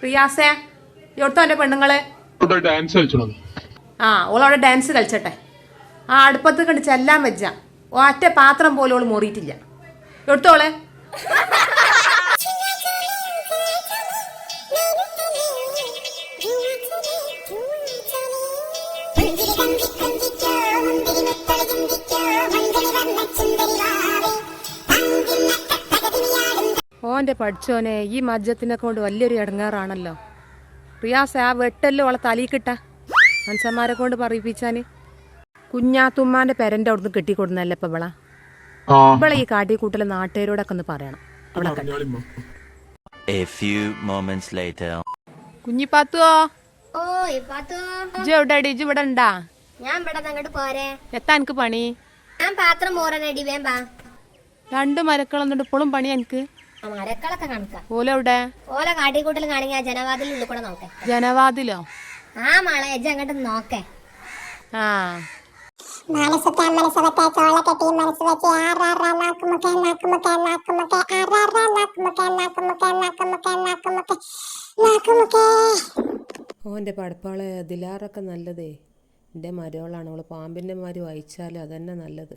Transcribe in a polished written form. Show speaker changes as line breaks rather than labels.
റിയാസേ എവിടുത്തോ എന്റെ പെണ്ണുങ്ങള്
ഡാൻസ് കളിച്ചോ?
ആ ഓളവിടെ ഡാൻസ് കളിച്ചട്ടെ. ആ അടുപ്പത്ത് കണ്ട് ചെല്ലാൻ വെച്ച ഒറ്റ പാത്രം പോലും ഓള് മോറിയിട്ടില്ല. എവിടുത്തോളെ ഓന്റെ പഠിച്ചോനെ ഈ മജ്ജത്തിനെ കൊണ്ട് വലിയൊരു ഇടങ്ങാറാണല്ലോ. റിയാസ് ആ വെട്ടല്ലോ അവളെ തലയിൽ കിട്ട മനുഷ്യന്മാരെ കൊണ്ട് പറയിപ്പിച്ചാന്. കുഞ്ഞാത്തുമ്മാന്റെ പെരന്റെ അവിടുന്ന് കെട്ടിക്കൊടുന്നല്ലേ ഇപ്പൊ ഇവളെ ഈ കാട്ടിക്കൂട്ടലെ നാട്ടുകാരോടൊക്കെ ഒന്ന് പറയണം. കുഞ്ഞിപ്പാത്തുവോ ഇജ്ജ് എവിടെയാടി? ഇജ്ജ് ഇവിടെ ഉണ്ടാ?
ഞാൻ ഇവിടെ അങ്ങോട്ട് പോരെ.
എത്താ എനിക്ക് പണി?
ഞാൻ പാത്രം മോറനടി വേമ്പാ.
2 മരക്കളൊന്നുണ്ട് ഇപ്പോഴും പണി എനിക്ക്.
മരക്കളൊക്കെ കണക്കാ.
ഓലെവിടെ?
ഓല കാട്ടിക്കൂട്ടൽ കാണിങ്ങ ജനവാതിൽ ഉള്ളിൽ കൂടെ നോക്കേ.
ജനവാതിലോ?
ആ മോളെ എജ്ജ് അങ്ങോട്ട് നോക്കേ.
ആ ഓന്റെ പടപ്പാളെ ദിലാറൊക്കെ നല്ലതേ. എൻ്റെ മരോളാണ്. അവള് പാമ്പിൻ്റെ മാതിരി വായിച്ചാൽ അതന്നെ നല്ലത്.